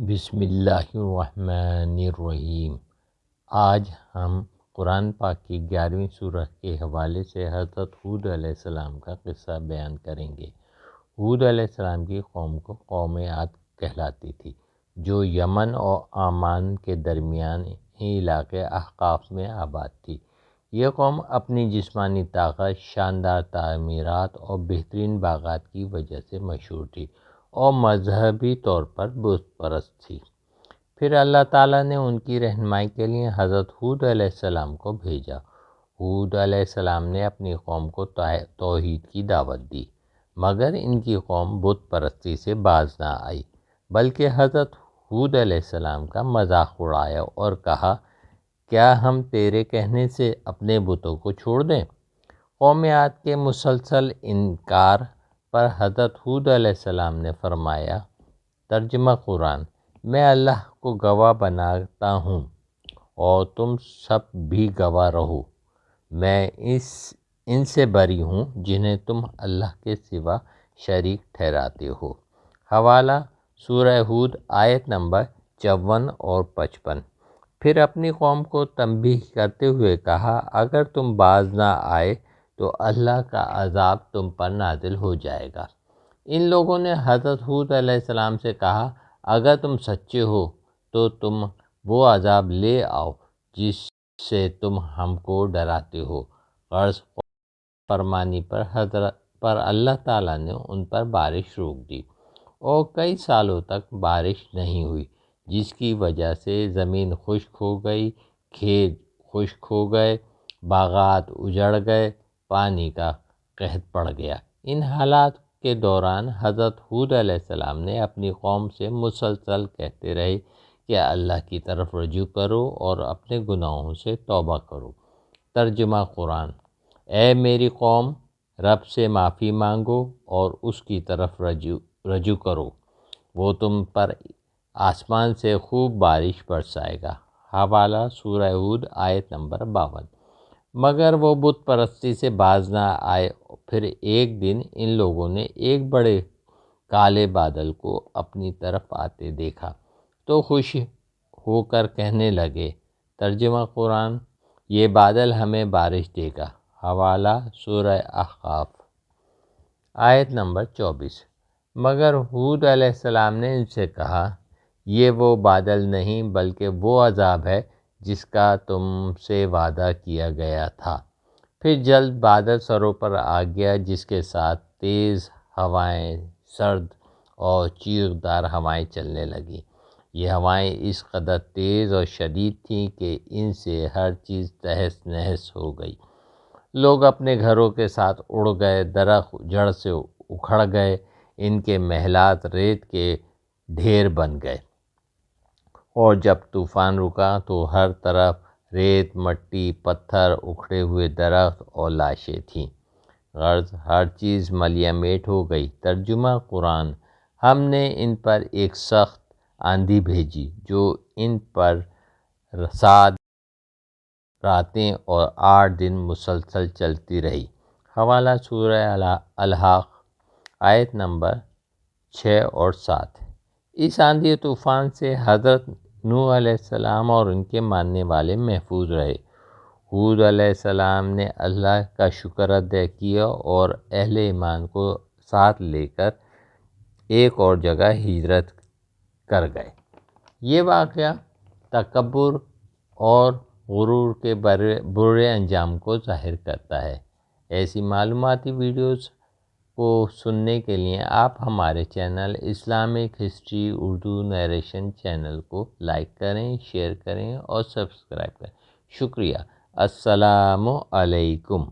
بسم اللہ الرحمن الرحیم۔ آج ہم قرآن پاک کی 11ویں سورہ کے حوالے سے حضرت ہود علیہ السلام کا قصہ بیان کریں گے۔ ہود علیہ السلام کی قوم کو قوم عاد کہلاتی تھی، جو یمن اور عمان کے درمیانی علاقے احقاف میں آباد تھی۔ یہ قوم اپنی جسمانی طاقت، شاندار تعمیرات اور بہترین باغات کی وجہ سے مشہور تھی اور مذہبی طور پر بت پرست تھی۔ پھر اللہ تعالیٰ نے ان کی رہنمائی کے لیے حضرت ہود علیہ السلام کو بھیجا۔ ہود علیہ السلام نے اپنی قوم کو توحید کی دعوت دی، مگر ان کی قوم بت پرستی سے باز نہ آئی، بلکہ حضرت ہود علیہ السلام کا مذاق اڑایا اور کہا، کیا ہم تیرے کہنے سے اپنے بتوں کو چھوڑ دیں؟ قوم عاد کے مسلسل انکار پر حضرت ہود علیہ السلام نے فرمایا، ترجمہ قرآن: میں اللہ کو گواہ بناتا ہوں اور تم سب بھی گواہ رہو، میں ان سے بری ہوں جنہیں تم اللہ کے سوا شریک ٹھہراتے ہو۔ حوالہ: سورہ ہود آیت نمبر 54 اور 55۔ پھر اپنی قوم کو تنبیہ کرتے ہوئے کہا، اگر تم باز نہ آئے تو اللہ کا عذاب تم پر نازل ہو جائے گا۔ ان لوگوں نے حضرت ہود علیہ السلام سے کہا، اگر تم سچے ہو تو تم وہ عذاب لے آؤ جس سے تم ہم کو ڈراتے ہو۔ غرض فرمانی پر اللہ تعالیٰ نے ان پر بارش روک دی اور کئی سالوں تک بارش نہیں ہوئی، جس کی وجہ سے زمین خشک ہو گئی، کھیت خشک ہو گئے، باغات اجڑ گئے، پانی کا قحط پڑ گیا۔ ان حالات کے دوران حضرت ہود علیہ السلام نے اپنی قوم سے مسلسل کہتے رہے کہ اللہ کی طرف رجوع کرو اور اپنے گناہوں سے توبہ کرو۔ ترجمہ قرآن: اے میری قوم، رب سے معافی مانگو اور اس کی طرف رجوع کرو، وہ تم پر آسمان سے خوب بارش برسائے گا۔ حوالہ: سورہ ہود آیت نمبر 52۔ مگر وہ بت پرستی سے باز نہ آئے۔ پھر ایک دن ان لوگوں نے ایک بڑے کالے بادل کو اپنی طرف آتے دیکھا تو خوش ہو کر کہنے لگے، ترجمہ قرآن: یہ بادل ہمیں بارش دے گا۔ حوالہ: سورہ احقاف آیت نمبر 24۔ مگر ہود علیہ السلام نے ان سے کہا، یہ وہ بادل نہیں بلکہ وہ عذاب ہے جس کا تم سے وعدہ کیا گیا تھا۔ پھر جلد بادل سروں پر آ گیا، جس کے ساتھ تیز ہوائیں، سرد اور چیخدار ہوائیں چلنے لگیں۔ یہ ہوائیں اس قدر تیز اور شدید تھیں کہ ان سے ہر چیز تہس نہس ہو گئی۔ لوگ اپنے گھروں کے ساتھ اڑ گئے، درخت جڑ سے اکھڑ گئے، ان کے محلات ریت کے ڈھیر بن گئے، اور جب طوفان رکا تو ہر طرف ریت، مٹی، پتھر، اکھڑے ہوئے درخت اور لاشیں تھیں۔ غرض ہر چیز ملیح میٹ ہو گئی۔ ترجمہ قرآن: ہم نے ان پر ایک سخت آندھی بھیجی جو ان پر 7 راتیں اور 8 دن مسلسل چلتی رہی۔ حوالہ: سورہ الحاق آیت نمبر 6 اور 7۔ اس آندھی طوفان سے حضرت نوح علیہ السلام اور ان کے ماننے والے محفوظ رہے۔ ہود علیہ السلام نے اللہ کا شکر ادا کیا اور اہل ایمان کو ساتھ لے کر ایک اور جگہ ہجرت کر گئے۔ یہ واقعہ تکبر اور غرور کے برے انجام کو ظاہر کرتا ہے۔ ایسی معلوماتی ویڈیوز کو سننے کے لیے آپ ہمارے channel Islamic history Urdu narration channel کو لائک کریں، شیئر کریں اور سبسکرائب کریں۔ شکریہ۔ السلام علیکم۔